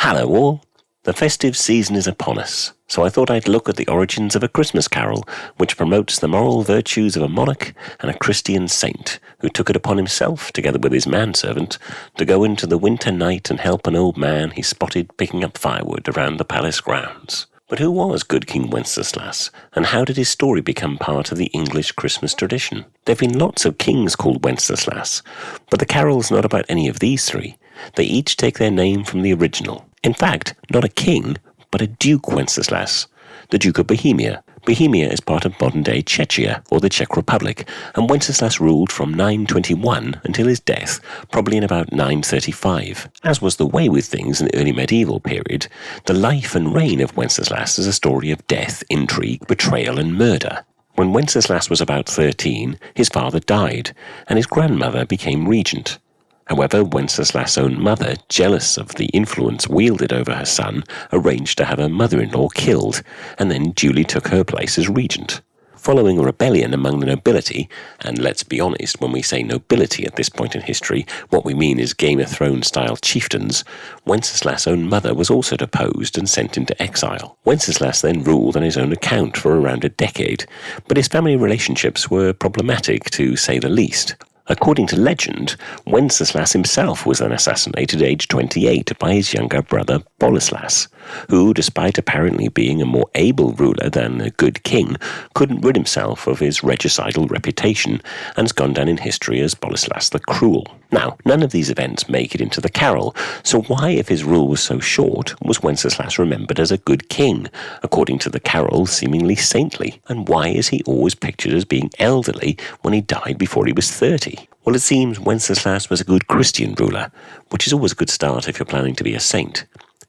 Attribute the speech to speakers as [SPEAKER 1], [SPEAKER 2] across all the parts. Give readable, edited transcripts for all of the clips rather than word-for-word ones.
[SPEAKER 1] Hello all! The festive season is upon us, so I thought I'd look at the origins of a Christmas carol which promotes the moral virtues of a monarch and a Christian saint who took it upon himself, together with his manservant, to go into the winter night and help an old man he spotted picking up firewood around the palace grounds. But who was Good King Wenceslas, and how did his story become part of the English Christmas tradition? There have been lots of kings called Wenceslas, but the carol's not about any of these three. They each take their name from the original. In fact, not a king, but a Duke Wenceslas, the Duke of Bohemia. Bohemia is part of modern-day Czechia, or the Czech Republic, and Wenceslas ruled from 921 until his death, probably in about 935. As was the way with things in the early medieval period, the life and reign of Wenceslas is a story of death, intrigue, betrayal and murder. When Wenceslas was about 13, his father died, and his grandmother became regent. However, Wenceslas' own mother, jealous of the influence wielded over her son, arranged to have her mother-in-law killed, and then duly took her place as regent. Following a rebellion among the nobility, and let's be honest, when we say nobility at this point in history, what we mean is Game of Thrones-style chieftains, Wenceslas' own mother was also deposed and sent into exile. Wenceslas then ruled on his own account for around a decade, but his family relationships were problematic, to say the least. According to legend, Wenceslas himself was then assassinated aged 28 by his younger brother Boleslas, who, despite apparently being a more able ruler than a good king, couldn't rid himself of his regicidal reputation and has gone down in history as Boleslas the Cruel. Now, none of these events make it into the carol, so why, if his rule was so short, was Wenceslas remembered as a good king, according to the carol seemingly saintly? And why is he always pictured as being elderly when he died before he was 30? Well, it seems Wenceslas was a good Christian ruler, which is always a good start if you're planning to be a saint.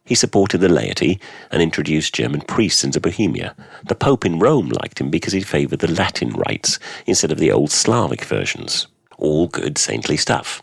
[SPEAKER 1] He supported the laity and introduced German priests into Bohemia. The Pope in Rome liked him because he favoured the Latin rites instead of the old Slavic versions. All good saintly stuff.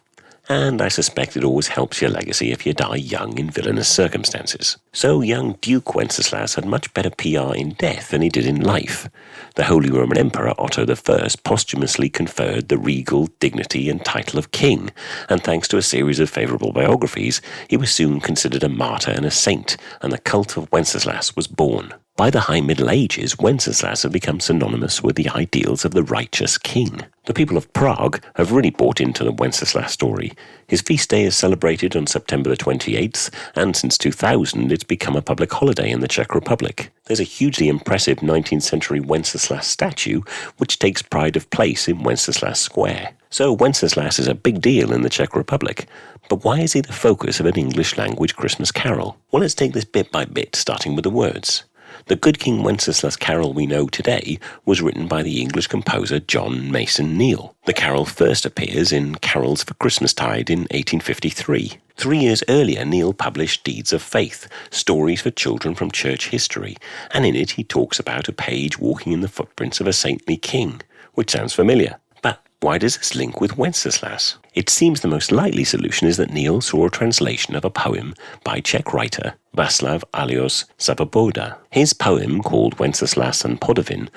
[SPEAKER 1] And I suspect it always helps your legacy if you die young in villainous circumstances. So young Duke Wenceslas had much better PR in death than he did in life. The Holy Roman Emperor Otto I posthumously conferred the regal dignity and title of king, and thanks to a series of favourable biographies, he was soon considered a martyr and a saint, and the cult of Wenceslas was born. By the High Middle Ages, Wenceslas had become synonymous with the ideals of the righteous king. The people of Prague have really bought into the Wenceslas story. His feast day is celebrated on September the 28th, and since 2000 it's become a public holiday in the Czech Republic. There's a hugely impressive 19th century Wenceslas statue, which takes pride of place in Wenceslas Square. So Wenceslas is a big deal in the Czech Republic. But why is he the focus of an English language Christmas carol? Well, let's take this bit by bit, starting with the words. The Good King Wenceslas carol we know today was written by the English composer John Mason Neale. The carol first appears in Carols for Christmastide in 1853. 3 years earlier, Neale published Deeds of Faith, stories for children from church history, and in it he talks about a page walking in the footprints of a saintly king, which sounds familiar. But why does this link with Wenceslas? It seems the most likely solution is that Neale saw a translation of a poem by Czech writer Václav Alois Svoboda. His poem, called Wenceslas and Podivin,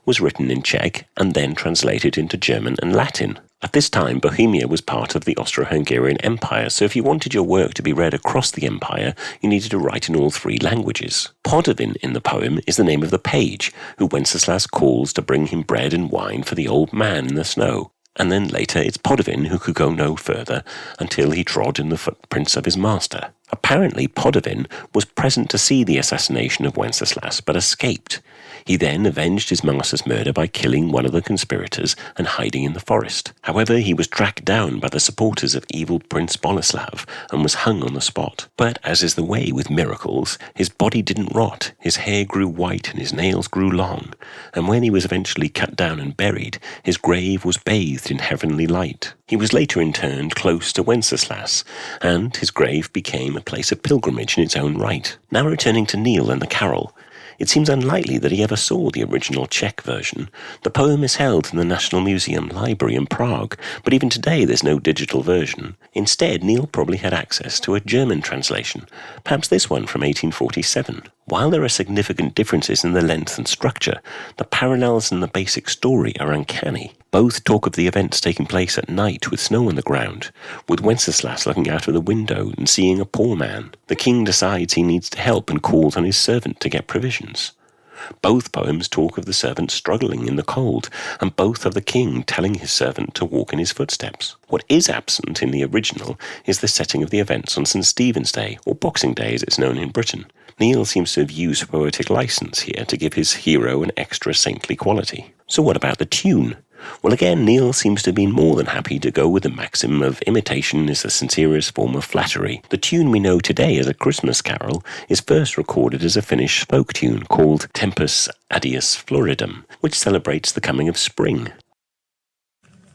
[SPEAKER 1] was written in Czech and then translated into German and Latin. At this time, Bohemia was part of the Austro-Hungarian Empire, so if you wanted your work to be read across the empire, you needed to write in all three languages. Podivin in the poem is the name of the page, who Wenceslas calls to bring him bread and wine for the old man in the snow. And then later it's Podivin who could go no further until he trod in the footprints of his master. Apparently Podivin was present to see the assassination of Wenceslas, but escaped. He then avenged his master's murder by killing one of the conspirators and hiding in the forest. However, he was tracked down by the supporters of evil Prince Boleslav and was hung on the spot. But as is the way with miracles, his body didn't rot, his hair grew white and his nails grew long, and when he was eventually cut down and buried, his grave was bathed in heavenly light. He was later interned close to Wenceslas, and his grave became a place of pilgrimage in its own right. Now returning to Neale and the carol, it seems unlikely that he ever saw the original Czech version. The poem is held in the National Museum Library in Prague, but even today there's no digital version. Instead, Neale probably had access to a German translation, perhaps this one from 1847. While there are significant differences in the length and structure, the parallels in the basic story are uncanny. Both talk of the events taking place at night with snow on the ground, with Wenceslas looking out of the window and seeing a poor man. The king decides he needs to help and calls on his servant to get provisions. Both poems talk of the servant struggling in the cold, and both of the king telling his servant to walk in his footsteps. What is absent in the original is the setting of the events on St. Stephen's Day, or Boxing Day as it's known in Britain. Neil seems to have used poetic license here to give his hero an extra saintly quality. So what about the tune? Well, again, Neil seems to have been more than happy to go with the maxim of imitation is the sincerest form of flattery. The tune we know today as a Christmas carol is first recorded as a Finnish folk tune called Tempus Adius Floridum, which celebrates the coming of spring.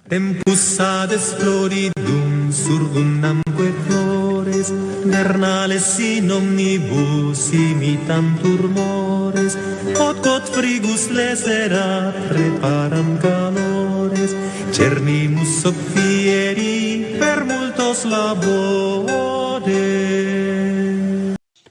[SPEAKER 2] Tempus ades floridum surdunnamque flores, vernales in omnibus imitantur mores, quod frigus lesera preparam calores, cernimus ob fieri per multos labores.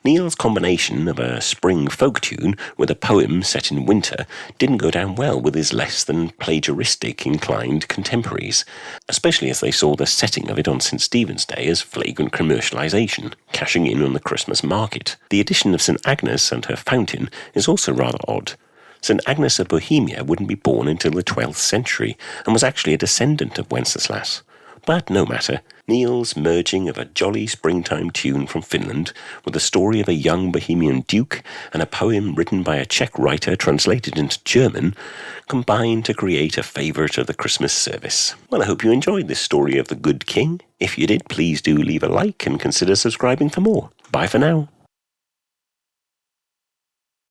[SPEAKER 1] Neil's combination of a spring folk tune with a poem set in winter didn't go down well with his less than plagiaristic inclined contemporaries, especially as they saw the setting of it on St. Stephen's Day as flagrant commercialisation, cashing in on the Christmas market. The addition of St. Agnes and her fountain is also rather odd. St. Agnes of Bohemia wouldn't be born until the 12th century and was actually a descendant of Wenceslas. But no matter, Neil's merging of a jolly springtime tune from Finland with the story of a young Bohemian duke and a poem written by a Czech writer translated into German combined to create a favourite of the Christmas service. Well, I hope you enjoyed this story of the Good King. If you did, please do leave a like and consider subscribing for more. Bye for now.